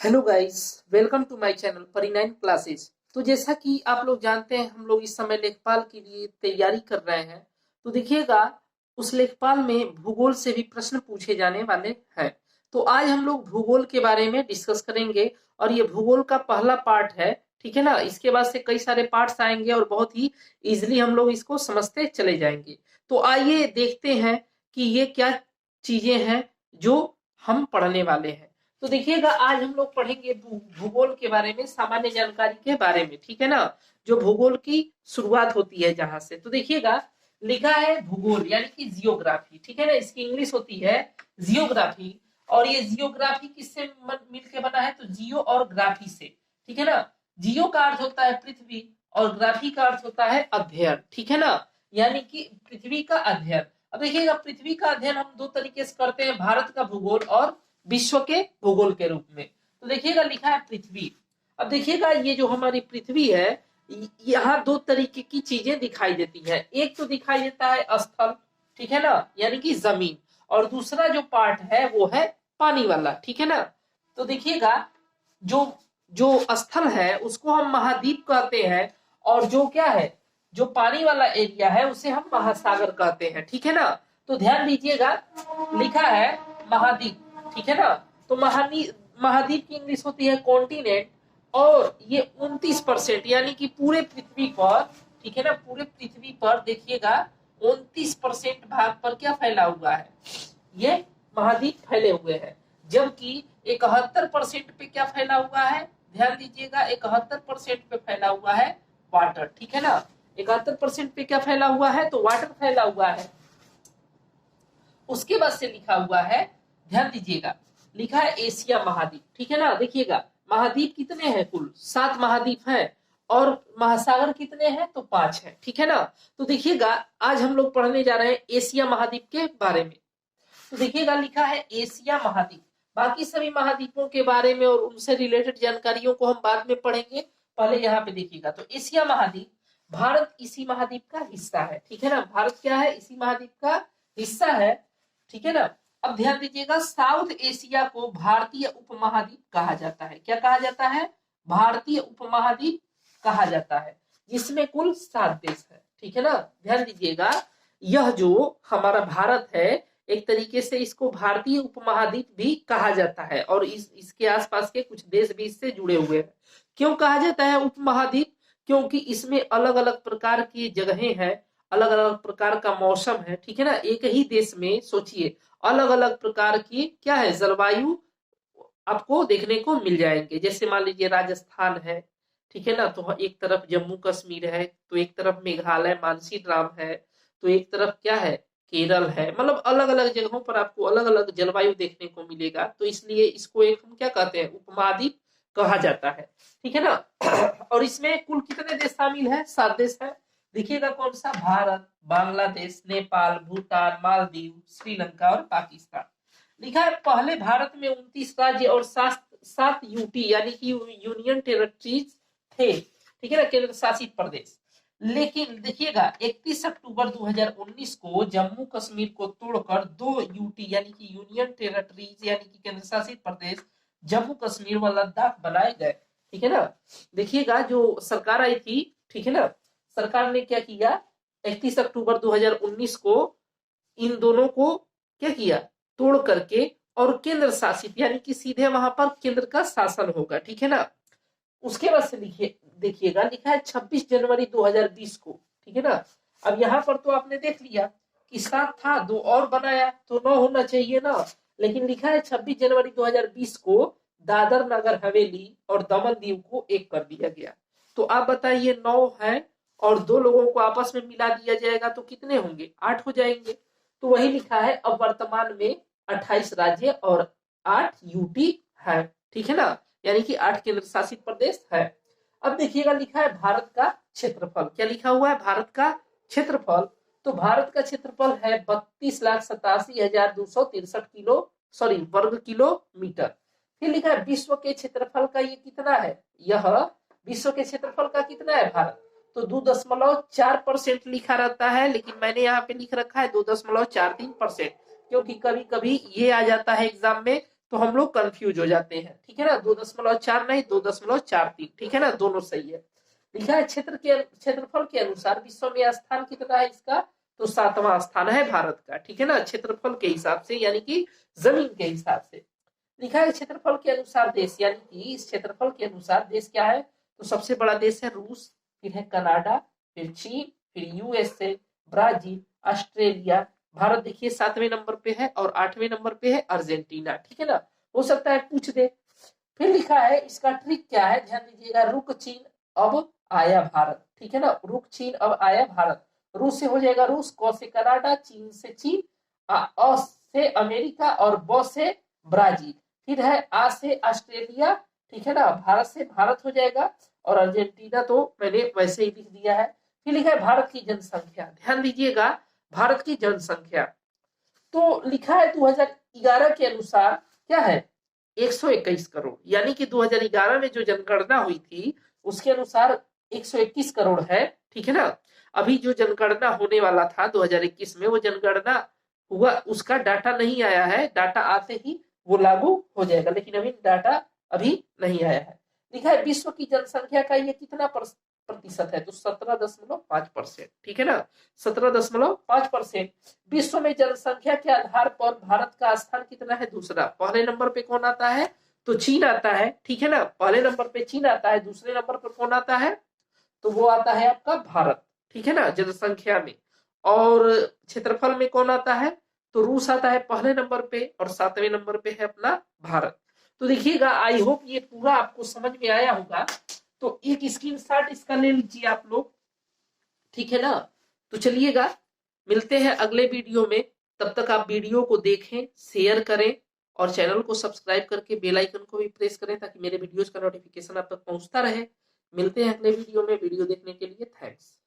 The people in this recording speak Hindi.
Hello guys, welcome to my channel Pari 9 classes. तो जैसा कि आप लोग जानते हैं, हम लोग इस समय लेखपाल के लिए तैयारी कर रहे हैं। तो देखिएगा, उस लेखपाल में भूगोल से भी प्रश्न पूछे जाने वाले हैं। तो आज हम लोग भूगोल के बारे में डिस्कस करेंगे और ये भूगोल का पहला पार्ट है। ठीक है ना। इसके बाद से कई सारे पार्ट्स आएंगे और बहुत ही इजिली हम लोग इसको समझते चले जाएंगे। तो आइए देखते हैं कि ये क्या चीजें हैं जो हम पढ़ने वाले हैं। तो देखिएगा, आज हम लोग पढ़ेंगे भूगोल के बारे में, सामान्य जानकारी के बारे में। ठीक है ना। जो भूगोल की शुरुआत होती है जहां से, तो देखिएगा लिखा है भूगोल यानी कि जियोग्राफी। ठीक है ना। इसकी इंग्लिश होती है जियोग्राफी। और ये जियोग्राफी किससे मिलके बना है? तो जियो और ग्राफी से। ठीक है ना। जियो का अर्थ होता है पृथ्वी और ग्राफी का अर्थ होता है अध्ययन। ठीक है ना। यानी कि पृथ्वी का अध्ययन। अब देखिएगा, पृथ्वी का अध्ययन हम दो तरीके से करते हैं, भारत का भूगोल और विश्व के भूगोल के रूप में। तो देखिएगा लिखा है पृथ्वी। अब देखिएगा, ये जो हमारी पृथ्वी है, यहाँ दो तरीके की चीजें दिखाई देती हैं। एक तो दिखाई देता है स्थल, ठीक है ना, यानी कि जमीन। और दूसरा जो पार्ट है वो है पानी वाला। ठीक है ना। तो देखिएगा, जो जो स्थल है उसको हम महाद्वीप कहते हैं, और जो क्या है, जो पानी वाला एरिया है उसे हम महासागर कहते हैं। ठीक है ना। तो ध्यान दीजिएगा, लिखा है महाद्वीप। ठीक है ना। तो महाद्वीप की इंग्लिश होती है कॉन्टिनेंट। और ये 29% यानी कि पूरे पृथ्वी पर, ठीक है ना, पूरे पृथ्वी पर देखिएगा 29% भाग पर क्या फैला हुआ है, ये महाद्वीप फैले हुए हैं। जबकि 71% पे क्या फैला हुआ है, ध्यान दीजिएगा, 71% पे फैला हुआ है वाटर। ठीक है ना। 71% पे क्या फैला हुआ है, तो वाटर फैला हुआ है। उसके बाद से लिखा हुआ है, ध्यान दीजिएगा, लिखा है एशिया महाद्वीप। ठीक है ना। देखिएगा, महाद्वीप कितने हैं? कुल 7 महाद्वीप हैं। और महासागर कितने हैं? तो 5 हैं। ठीक है ना। तो देखिएगा, आज हम लोग पढ़ने जा रहे हैं एशिया महाद्वीप के बारे में। तो देखिएगा, लिखा है एशिया महाद्वीप। बाकी सभी महाद्वीपों के बारे में और उनसे रिलेटेड जानकारियों को हम बाद में पढ़ेंगे। पहले यहाँ पे देखिएगा, तो एशिया महाद्वीप, भारत इसी महाद्वीप का हिस्सा है। ठीक है ना। भारत क्या है? इसी महाद्वीप का हिस्सा है। ठीक है ना। अब ध्यान दीजिएगा, साउथ एशिया को भारतीय उपमहाद्वीप कहा जाता है। क्या कहा जाता है? भारतीय उपमहाद्वीप कहा जाता है, जिसमें कुल 7 देश है। ठीक है ना। ध्यान दीजिएगा, यह जो हमारा भारत है, एक तरीके से इसको भारतीय उपमहाद्वीप भी कहा जाता है। और इसके आसपास के कुछ देश भी इससे जुड़े हुए हैं। क्यों कहा जाता है उपमहाद्वीप? क्योंकि इसमें अलग अलग प्रकार की जगहें हैं, अलग अलग प्रकार का मौसम है। ठीक है ना। एक ही देश में सोचिए, अलग अलग प्रकार की क्या है, जलवायु आपको देखने को मिल जाएंगे। जैसे मान लीजिए राजस्थान है, ठीक है ना, तो एक तरफ जम्मू कश्मीर है, तो एक तरफ मेघालय मानसीराम है, तो एक तरफ क्या है, केरल है। मतलब अलग अलग जगहों पर आपको अलग अलग जलवायु देखने को मिलेगा। तो इसलिए इसको एक हम क्या कहते हैं, उपमहाद्वीप कहा जाता है। ठीक है ना। और इसमें कुल कितने देश शामिल है? 7 देश है। देखिएगा, कौन सा? भारत, बांग्लादेश, नेपाल, भूटान, मालदीव, श्रीलंका और पाकिस्तान। लिखा है पहले भारत में 29 राज्य और 7 यूटी यानी कि यूनियन टेरिटरीज थे। ठीक है ना, केंद्र शासित प्रदेश। लेकिन देखिएगा, 31 अक्टूबर 2019 को जम्मू कश्मीर को तोड़कर 2 यूटी यानी कि यूनियन टेरिटरीज यानी कि केंद्र शासित प्रदेश जम्मू कश्मीर व लद्दाख बनाए गए। ठीक है ना। देखिएगा, जो सरकार आई थी, ठीक है ना, सरकार ने क्या किया, 31 अक्टूबर 2019 को इन दोनों को क्या किया, तोड़ करके, और केंद्र शासित यानी कि सीधे वहां पर केंद्र का शासन होगा। ठीक है ना। उसके बाद से लिखिए, देखिएगा, लिखा है 26 जनवरी 2020 को। ठीक है ना। अब यहाँ पर तो आपने देख लिया कि 7 था, 2 और बनाया तो 9 होना चाहिए ना। लेकिन लिखा है 26 जनवरी 2020 को दादर नगर हवेली और दमन दीव को एक कर दिया गया। तो आप बताइए, 9 है और 2 लोगों को आपस में मिला दिया जाएगा तो कितने होंगे? 8 हो जाएंगे। तो वही लिखा है, अब वर्तमान में 28 राज्य और 8 यूटी है। ठीक है ना। यानी कि 8 केंद्र शासित प्रदेश है। अब देखिएगा, लिखा है भारत का क्षेत्रफल। क्या लिखा हुआ है? भारत का क्षेत्रफल। तो भारत का क्षेत्रफल है 32,87,263 किलो, सॉरी, वर्ग किलोमीटर। फिर लिखा है विश्व के क्षेत्रफल का ये कितना है, यह विश्व के क्षेत्रफल का कितना है भारत, तो 2.4% लिखा रहता है, लेकिन मैंने यहाँ पे लिख रखा है 2.43%, क्योंकि कभी कभी ये आ जाता है एग्जाम में तो हम लोग कंफ्यूज हो जाते हैं, ठीक है ना। 2.4 नहीं, 2.43, ठीक है ना, दोनों सही है। लिखा है क्षेत्रफल के अनुसार विश्व में स्थान कितना है इसका, तो 7वां स्थान है भारत का, ठीक है ना, क्षेत्रफल के हिसाब से, यानी कि जमीन के हिसाब से। लिखा है क्षेत्रफल के अनुसार देश, यानी कि इस क्षेत्रफल के अनुसार देश क्या है, तो सबसे बड़ा देश है रूस, फिर है कनाडा, फिर चीन, फिर यूएसए, ब्राजील, ऑस्ट्रेलिया। भारत देखिए 7वें नंबर पे है और 8वें नंबर पे है अर्जेंटीना, ठीक है ना। हो सकता है पूछ दे। फिर लिखा है इसका ट्रिक क्या है, ध्यान दीजिएगा, रुक चीन अब आया भारत, ठीक है ना, रुक चीन अब आया भारत। रूस से हो जाएगा रूस, क से कनाडा, चीन से चीन, अ से अमेरिका और ब से ब्राजील। फिर है आ से ऑस्ट्रेलिया, ठीक है ना, भारत से भारत हो जाएगा, और अर्जेंटीना तो मैंने वैसे ही लिख दिया है। फिर लिखा है भारत की जनसंख्या, ध्यान दीजिएगा, भारत की जनसंख्या तो लिखा है 2011 के अनुसार क्या है, 121 करोड़, यानी कि 2011 में जो जनगणना हुई थी उसके अनुसार 121 करोड़ है, ठीक है ना। अभी जो जनगणना होने वाला था 2021 में, वो जनगणना हुआ, उसका डाटा नहीं आया है, डाटा आते ही वो लागू हो जाएगा, लेकिन अभी डाटा अभी नहीं आया है। लिखा है विश्व की जनसंख्या का ये कितना प्रतिशत है, तो 17.5%, ठीक है ना, 17.5%। विश्व में जनसंख्या के आधार पर भारत का स्थान कितना है, दूसरा। पहले नंबर पे कौन आता है, तो चीन आता है, ठीक है ना, पहले नंबर पे चीन आता है, दूसरे नंबर पर कौन आता है, तो वो आता है आपका भारत, ठीक है ना, जनसंख्या में। और क्षेत्रफल में कौन आता है, तो रूस आता है पहले नंबर पे, और 7वें नंबर पे है अपना भारत। तो देखिएगा, आई होप ये पूरा आपको समझ में आया होगा। तो एक स्क्रीनशॉट इसका ले लीजिए आप लोग, ठीक है ना। तो चलिएगा, मिलते हैं अगले वीडियो में। तब तक आप वीडियो को देखें, शेयर करें और चैनल को सब्सक्राइब करके बेल आइकन को भी प्रेस करें, ताकि मेरे वीडियोस का नोटिफिकेशन आप तक पहुंचता रहे। मिलते हैं अगले वीडियो में। वीडियो देखने के लिए थैंक्स।